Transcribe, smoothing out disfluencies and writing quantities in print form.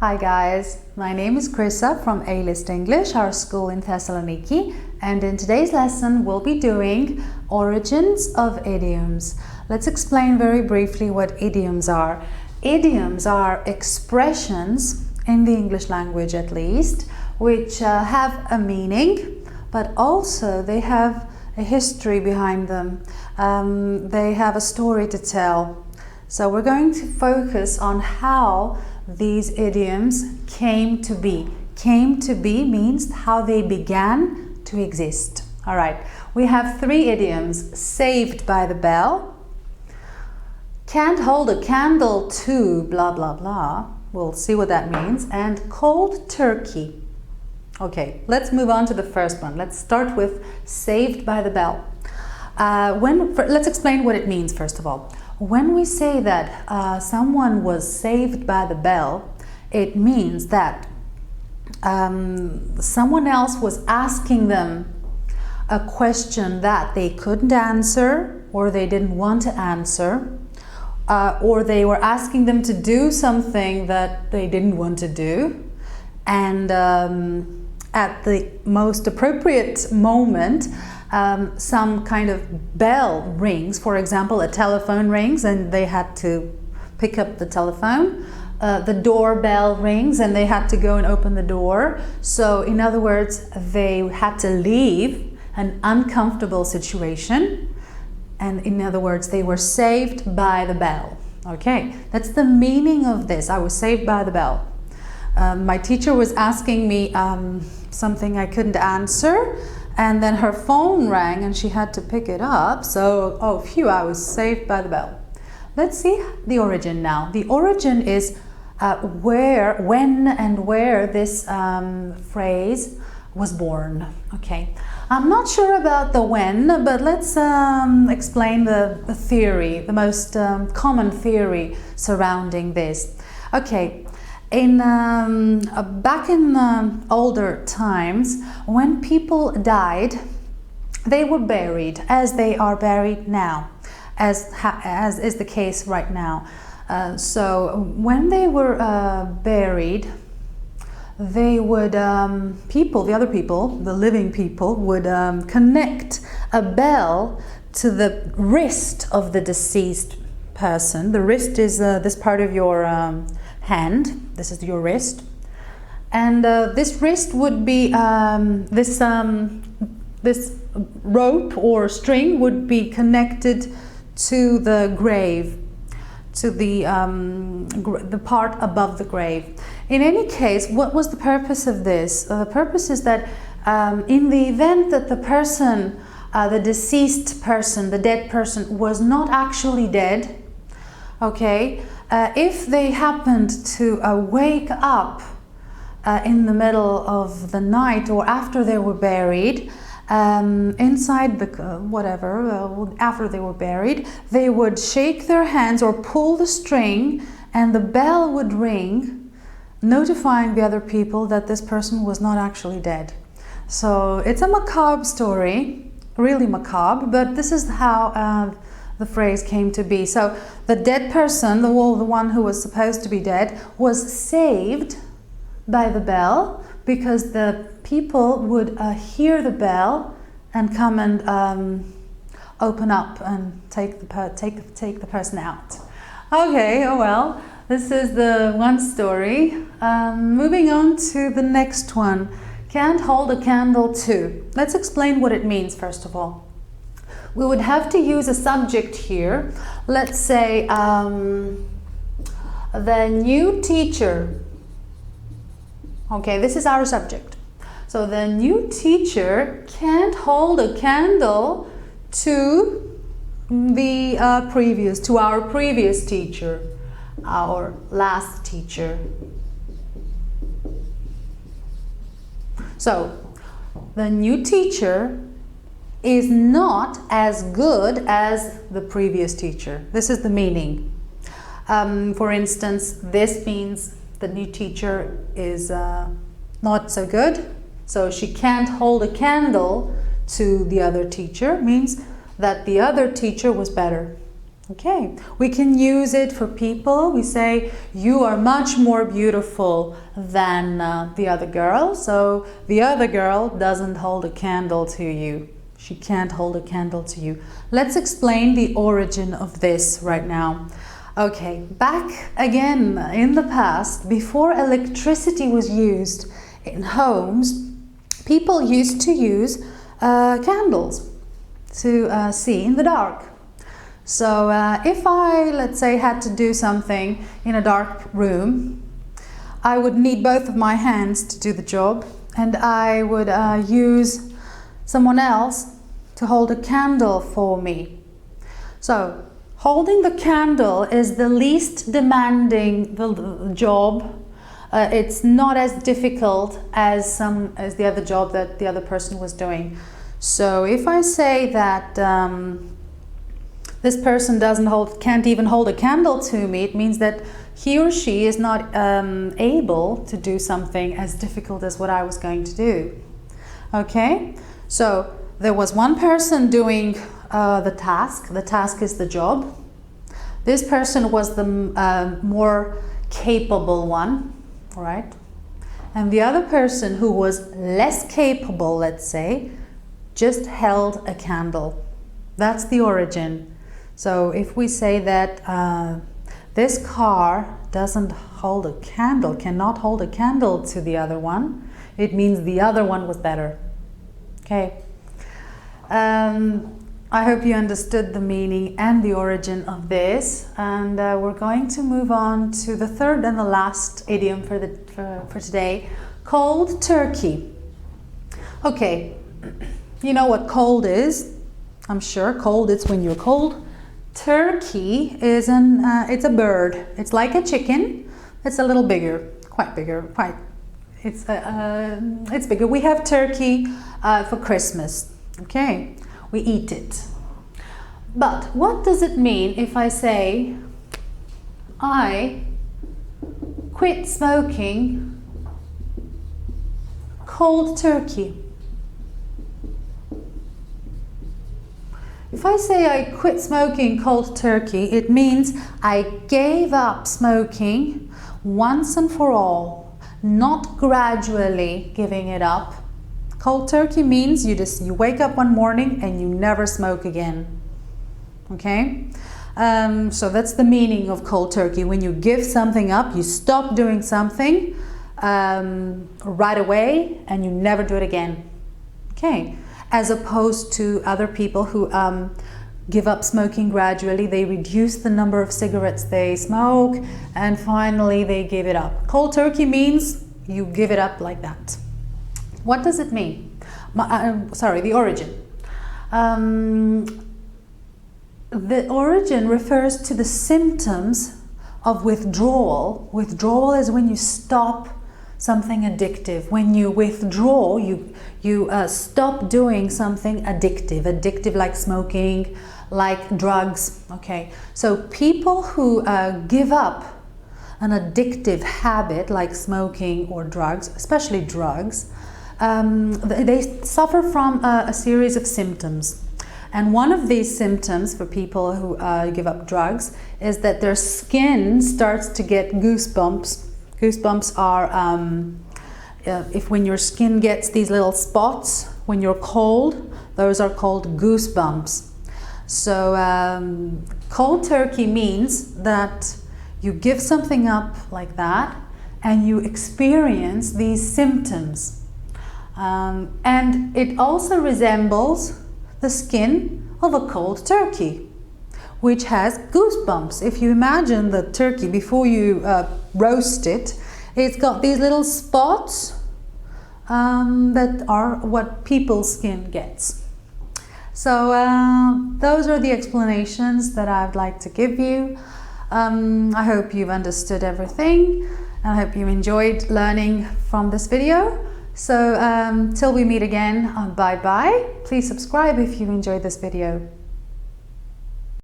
Hi guys, my name is Chrisa from A-List English, our school in Thessaloniki, and in today's lesson we'll be doing origins of idioms. Let's explain very briefly what idioms are. Idioms are expressions, in the English language at least, which have a meaning, but also they have a history behind them. They have a story to tell. So we're going to focus on how these idioms came to be. Came to be means how they began to exist. All right, we have three idioms: saved by the bell, can't hold a candle to blah blah blah. We'll see what that means. And cold turkey. Okay, let's move on to the first one. Let's start with saved by the bell. Let's explain what it means first of all. When we say that someone was saved by the bell, it means that someone else was asking them a question that they couldn't answer, or they didn't want to answer, or they were asking them to do something that they didn't want to do, and at the most appropriate moment, some kind of bell rings. For example, a telephone rings and they had to pick up the telephone. The doorbell rings and they had to go and open the door. So in other words, they had to leave an uncomfortable situation. And in other words, they were saved by the bell. Okay, that's the meaning of this. I was saved by the bell. My teacher was asking me something I couldn't answer, and then her phone rang and she had to pick it up. So, oh phew, I was saved by the bell. Let's see the origin now. The origin is when and where this phrase was born. Okay, I'm not sure about the when, but let's explain the theory, the most common theory surrounding this. Okay. Back in older times, when people died, they were buried as they are buried now, as is the case right now. So when they were buried, they would the other people, the living people, would connect a bell to the wrist of the deceased person. The wrist is this part of your hand. This is your wrist, and this wrist would be this rope or string would be connected to the grave, to the part above the grave. In any case, what was the purpose of this? The purpose is that in the event that the person, the deceased person, the dead person, was not actually dead, okay, if they happened to wake up in the middle of the night or after they were buried, inside the after they were buried, they would shake their hands or pull the string and the bell would ring, notifying the other people that this person was not actually dead. So it's a macabre story, really macabre, but this is how the phrase came to be. So the dead person, the one who was supposed to be dead, was saved by the bell because the people would hear the bell and come and open up and take the person out. Okay, oh well, this is the one story. Moving on to the next one. Can't hold a candle to. Let's explain what it means first of all. We would have to use a subject here. Let's say the new teacher. Okay, this is our subject. So the new teacher can't hold a candle to our previous teacher, our last teacher. So the new teacher is not as good as the previous teacher. This is the meaning. For instance, this means the new teacher is not so good, so she can't hold a candle to the other teacher, means that the other teacher was better. Okay, we can use it for people. We say, you are much more beautiful than the other girl, so the other girl doesn't hold a candle to you. She can't hold a candle to you. Let's explain the origin of this right now. Okay, back again in the past, before electricity was used in homes, people used to use candles to see in the dark. So if I, let's say, had to do something in a dark room, I would need both of my hands to do the job, and I would use someone else to hold a candle for me. So holding the candle is the least demanding job. It's not as difficult as the other job that the other person was doing. So if I say that this person can't even hold a candle to me, it means that he or she is not able to do something as difficult as what I was going to do. Okay, so there was one person doing the task. The task is the job. This person was the more capable one, right? And the other person, who was less capable, let's say, just held a candle. That's the origin. So if we say that this car doesn't hold a candle, cannot hold a candle to the other one, it means the other one was better. Okay. I hope you understood the meaning and the origin of this, and we're going to move on to the third and the last idiom for today, cold turkey. Okay, you know what cold is? I'm sure cold is when you're cold. Turkey is it's a bird. It's like a chicken. It's a little bigger, quite bigger. It's bigger. We have turkey for Christmas. Okay, we eat it. But what does it mean if I say, I quit smoking cold turkey? If I say I quit smoking cold turkey, it means I gave up smoking once and for all, not gradually giving it up. Cold turkey means you wake up one morning and you never smoke again. Okay? So that's the meaning of cold turkey. When you give something up, you stop doing something right away and you never do it again. Okay? As opposed to other people who give up smoking gradually. They reduce the number of cigarettes they smoke and finally they give it up. Cold turkey means you give it up like that. What does it mean? The origin. The origin refers to the symptoms of withdrawal. Withdrawal is when you stop something addictive. When you withdraw, you stop doing something addictive like smoking, like drugs. Okay, so people who give up an addictive habit like smoking or drugs, especially drugs, they suffer from a series of symptoms. And one of these symptoms for people who give up drugs is that their skin starts to get goosebumps. Goosebumps are when your skin gets these little spots when you're cold, those are called goosebumps. So cold turkey means that you give something up like that and you experience these symptoms. And it also resembles the skin of a cold turkey, which has goosebumps. If you imagine the turkey before you roast it, it's got these little spots that are what people's skin gets. So those are the explanations that I'd like to give you. I hope you've understood everything. I hope you enjoyed learning from this video. So till we meet again, bye bye. Please subscribe if you enjoyed this video.